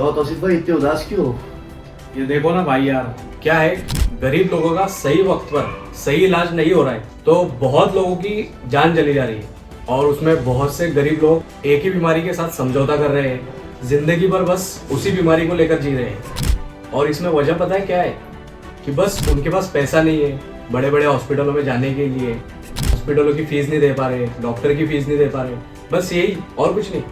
क्यों तौसीफ भाई इतने उदास क्यों हो? ये देखो ना भाई यार, क्या है, गरीब लोगों का सही वक्त पर सही इलाज नहीं हो रहा है तो बहुत लोगों की जान चली जा रही है। और उसमें बहुत से गरीब लोग एक ही बीमारी के साथ समझौता कर रहे हैं, जिंदगी भर बस उसी बीमारी को लेकर जी रहे हैं। और इसमें वजह पता है क्या है कि बस उनके पास पैसा नहीं है बड़े बड़े हॉस्पिटलों में जाने के लिए, हॉस्पिटलों की फीस नहीं दे पा रहे, डॉक्टर की फीस नहीं दे पा रहे, बस यही और कुछ नहीं।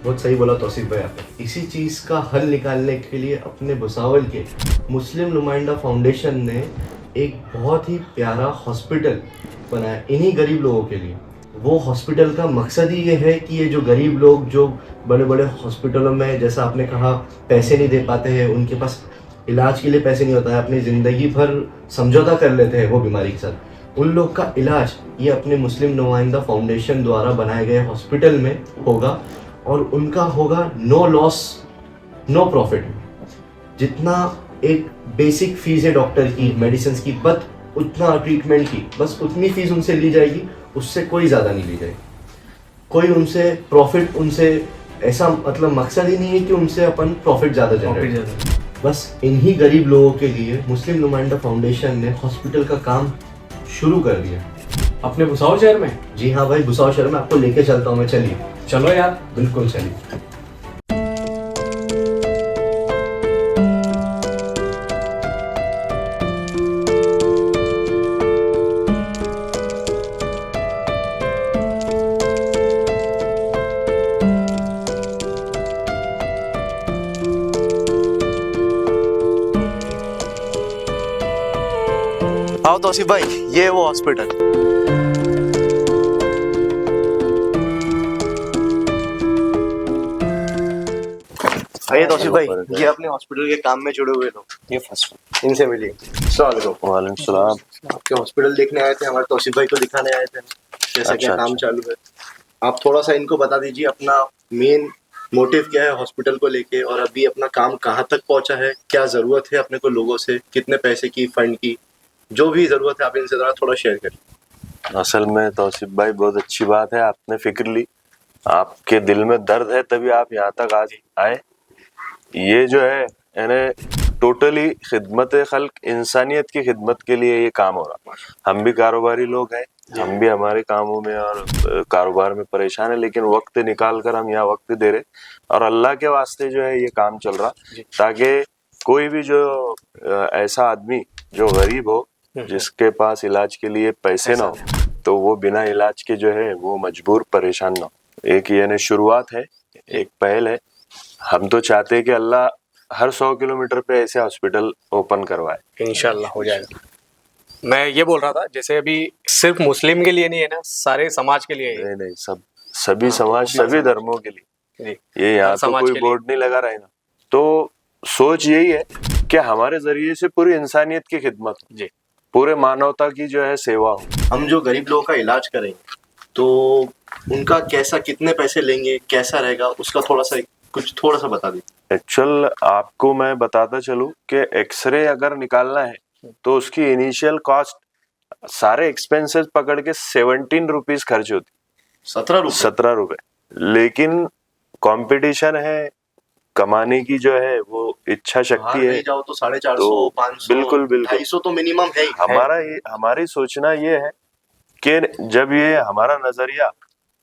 बहुत सही बोला तौसीफ भाई आपने। इसी चीज का हल निकालने के लिए अपने भुसावल के मुस्लिम नुमाइंदा फाउंडेशन ने एक बहुत ही प्यारा हॉस्पिटल बनाया इन्हीं गरीब लोगों के लिए। वो हॉस्पिटल का मकसद ही ये है कि ये जो गरीब लोग जो बड़े बड़े हॉस्पिटलों में, जैसा आपने कहा, पैसे नहीं दे पाते हैं, उनके पास इलाज के लिए पैसे नहीं होता है, अपनी ज़िंदगी भर समझौता कर लेते हैं वो बीमारी के साथ, उन लोग का इलाज ये अपने मुस्लिम नुमाइंदा फाउंडेशन द्वारा बनाए गए हॉस्पिटल में होगा। और उनका होगा नो लॉस नो प्रॉफिट। जितना एक बेसिक फीस है डॉक्टर की, मेडिसिन की, बस उतना ट्रीटमेंट की बस उतनी फीस उनसे ली जाएगी, उससे कोई ज़्यादा नहीं ली जाएगी। कोई उनसे प्रॉफिट, उनसे ऐसा मतलब मकसद ही नहीं है कि उनसे अपन प्रॉफिट ज़्यादा जनरेट। बस इन्हीं गरीब लोगों के लिए मुस्लिम नुमाइंदा फाउंडेशन ने हॉस्पिटल का काम शुरू कर दिया अपने भुसावल शहर में। जी हाँ भाई, भुसावल शहर में आपको लेके चलता हूँ मैं, चलिए। चलो यार, बिल्कुल चलिए। आओ तौसीफ भाई, ये है वो हॉस्पिटल। आइए तौसीफ भाई, ये अपने हॉस्पिटल के काम में जुड़े हुए लोग, ये फर्स्ट इनसे मिलिए। वालेकुम सलाम। आपके हॉस्पिटल देखने आए थे, हमारे तौसीफ भाई को दिखाने आए थे कैसा क्या काम चालू है। आप थोड़ा सा इनको बता दीजिए अपना मेन मोटिव क्या है हॉस्पिटल को लेके, और अभी अपना काम कहाँ तक पहुँचा है, क्या जरूरत है अपने को लोगों से, कितने पैसे की, फंड की, जो भी जरूरत है आप इनसे जरा थोड़ा शेयर करिए। असल में तौसीफ भाई, बहुत अच्छी बात है, आपने फिक्र ली, आपके दिल में दर्द है तभी आप यहाँ तक आज आए। ये जो है यानी टोटली खिदमत खल्क, इंसानियत की खिदमत के लिए ये काम हो रहा। हम भी कारोबारी लोग हैं, हम भी हमारे कामों में और कारोबार में परेशान है, लेकिन वक्त निकाल कर हम यहाँ वक्त दे रहे और अल्लाह के वास्ते जो है ये काम चल रहा, ताकि कोई भी जो ऐसा आदमी जो गरीब हो, जिसके पास इलाज के लिए पैसे ना हो, तो वो बिना इलाज के जो है वो मजबूर परेशान ना हो। एक यानी शुरुआत है, एक पहल है। हम तो चाहते हैं कि अल्लाह हर 100 किलोमीटर पे ऐसे हॉस्पिटल ओपन करवाए। इंशाल्लाह हो जाएगा। मैं ये बोल रहा था, जैसे अभी सिर्फ मुस्लिम के लिए नहीं है ना, सारे समाज के लिए है। नहीं, सभी समाज, सभी धर्मों के लिए ये यहाँ तो कोई बोर्ड नहीं लगा रहेगा। तो सोच यही है कि हमारे जरिए से पूरी इंसानियत की खिदमत हो जी, पूरे मानवता की जो है सेवा हो। हम जो गरीब लोगों का इलाज करेंगे तो उनका कैसा, कितने पैसे लेंगे, कैसा रहेगा, उसका थोड़ा सा बता दीजिए। एक्चुअल आपको मैं बताता चलूं कि एक्सरे अगर निकालना है तो उसकी इनिशियल कॉस्ट सारे एक्सपेंसेस पकड़ के 17 रुपीज खर्च होती, 17 रुपए। लेकिन कंपटीशन है, कमाने की जो है वो इच्छा शक्ति है, जाओ तो 450, 500, बिल्कुल 250 तो मिनिमम है। हमारी सोचना ये है कि जब ये हमारा नजरिया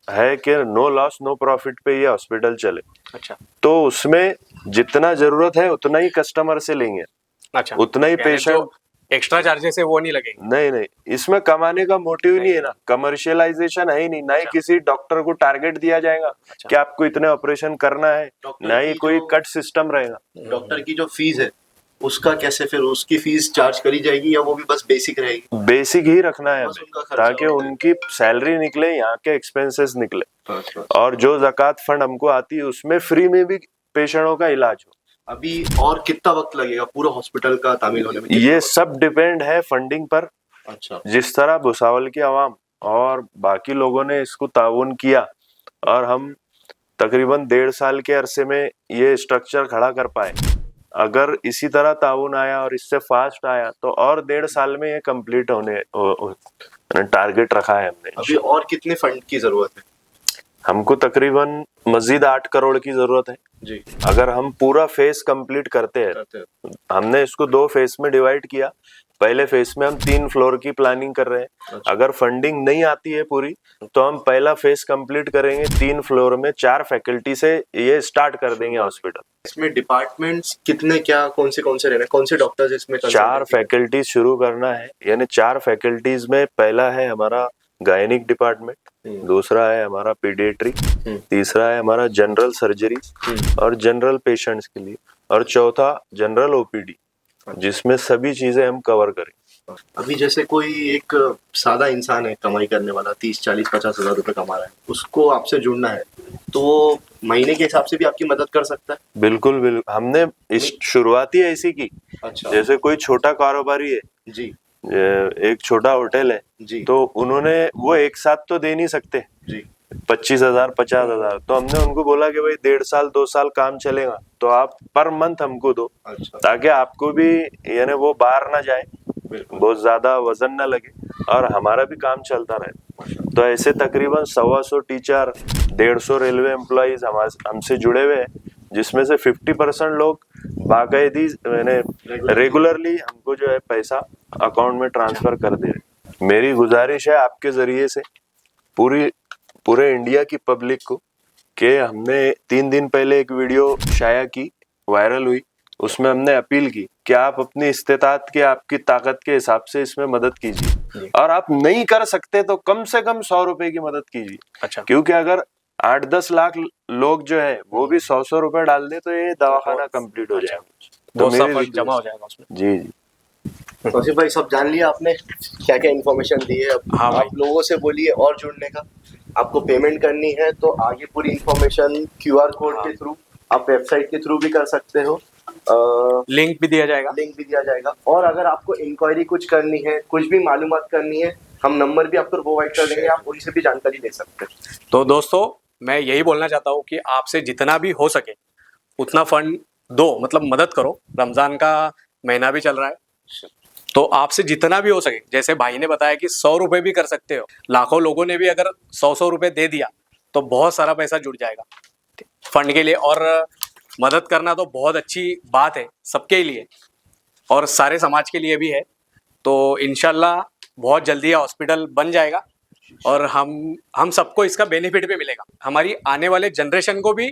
है कि नो लॉस नो प्रॉफिट पे ये हॉस्पिटल चले, अच्छा, तो उसमें जितना जरूरत है उतना ही कस्टमर से लेंगे, अच्छा, उतना ही पेशेंट, एक्स्ट्रा चार्जेस है वो नहीं लगेंगे। नहीं, इसमें कमाने का मोटिव नहीं है ना, कमर्शियलाइजेशन है ही नहीं, ना ही किसी डॉक्टर को टारगेट दिया जाएगा कि आपको इतने ऑपरेशन करना है, ना ही कोई कट सिस्टम रहेगा। डॉक्टर की जो फीस है उसका कैसे, फिर उसकी फीस चार्ज करी जाएगी या वो भी बस बेसिक रहेगी? बेसिक ही रखना है हमें, ताकि उनकी सैलरी निकले, यहाँ के एक्सपेंसेस निकले, और जो ज़कात फंड हमको आती है उसमें फ्री में भी पेशेंटों का इलाज हो। अभी और कितना वक्त लगेगा पूरा हॉस्पिटल का तामील होने में? ये सब डिपेंड है फंडिंग पर। अच्छा, जिस तरह भुसावल की आवाम और बाकी लोगों ने इसको ताउन किया और हम तकरीबन 1.5 साल के अरसे में ये स्ट्रक्चर खड़ा कर पाए, अगर इसी तरह ताउन आया और इससे फास्ट आया तो और 1.5 साल में ये कंप्लीट होने टारगेट रखा है हमने। अभी और कितने फंड की जरूरत है? हमको तकरीबन मजीद 8 करोड़ की जरूरत है। जी अगर हम पूरा फेस कंप्लीट करते हैं, हमने इसको 2 फेस में डिवाइड किया। पहले फेस में हम 3 फ्लोर की प्लानिंग कर रहे हैं। अगर फंडिंग नहीं आती है पूरी, तो हम पहला फेस कंप्लीट करेंगे 3 फ्लोर में 4 फैकल्टी से ये स्टार्ट कर देंगे हॉस्पिटल। इसमें डिपार्टमेंट्स कितने, क्या कौन से रहने, कौन से डॉक्टर्स इसमें 4 फैकल्टीज शुरू करना है, यानी 4 फैकल्टीज में पहला है हमारा गायनिक डिपार्टमेंट, दूसरा है हमारा पीडियाट्री, तीसरा है हमारा जनरल सर्जरी और जनरल पेशेंट्स के लिए, और चौथा जनरल ओपीडी, जिसमें सभी चीजें हम कवर करें। अभी जैसे कोई एक सादा इंसान है, कमाई करने वाला, 30, 40, 50 हज़ार रुपए कमा रहा है, उसको आपसे जुड़ना है तो वो महीने के हिसाब से भी आपकी मदद कर सकता है? बिल्कुल बिल्कुल, हमने इस शुरुआती ऐसी की। अच्छा। जैसे कोई छोटा कारोबारी है जी एक छोटा होटल है जी तो उन्होंने वो एक साथ तो दे नहीं सकते जी 25,000 50,000, तो हमने उनको बोला कि भाई 1.5 साल 2 साल काम चलेगा तो आप पर मंथ हमको दो, अच्छा ताकि आपको भी यानी वो बाहर ना जाए, बिल्कुल बहुत ज्यादा वजन ना लगे और हमारा भी काम चलता रहे। तो ऐसे तकरीबन 125 टीचर, 150 रेलवे एम्प्लॉइज हमसे जुड़े हुए हैं, जिसमें से 50% लोग बाकायदी मैंने रेगुलरली हमको जो है पैसा अकाउंट में ट्रांसफर कर दे रहे। मेरी गुजारिश है आपके जरिए से पूरे इंडिया की पब्लिक को, कि हमने 3 दिन पहले एक वीडियो शाया की, वायरल हुई, उसमें हमने अपील की कि आप अपनी इस्तेताअत के, आपकी ताकत के हिसाब से इसमें मदद कीजिए, और आप नहीं कर सकते तो कम से कम 100 रुपए की मदद कीजिए। अच्छा। क्योंकि अगर 8-10 लाख लोग जो है वो भी 100 रुपए डाल दे तो ये दवाखाना कंप्लीट हो जाएगा। तो बहुत सा मेरी फंड जमा हो जाएगा उसमें। जी जी तौसीफ भाई, सब जान लिया आपने क्या क्या इन्फॉर्मेशन दी है। अब हाँ भाई। आप लोगों से बोलिए और जुड़ने का। आपको पेमेंट करनी है तो आगे पूरी इन्फॉर्मेशन QR कोड के थ्रू, आप वेबसाइट के थ्रू भी कर सकते हो, लिंक भी दिया जाएगा। लिंक भी दिया जाएगा। और अगर आपको इंक्वायरी कुछ करनी है, कुछ भी मालूमात करनी है, हम नंबर भी आपको प्रोवाइड कर देंगे, आप उनसे भी जानकारी ले सकते हैं। तो दोस्तों, मैं यही बोलना चाहता हूँ कि आपसे जितना भी हो सके उतना फंड दो, मतलब मदद करो। रमजान का महीना भी चल रहा है, तो आपसे जितना भी हो सके, जैसे भाई ने बताया कि 100 रुपए भी कर सकते हो, लाखों लोगों ने भी अगर 100 रुपए दे दिया तो बहुत सारा पैसा जुड़ जाएगा फंड के लिए। और मदद करना तो बहुत अच्छी बात है सबके लिए, और सारे समाज के लिए भी है। तो इंशाल्लाह बहुत जल्दी हॉस्पिटल बन जाएगा और हम सबको इसका बेनिफिट भी मिलेगा। हमारी आने वाले जनरेशन को भी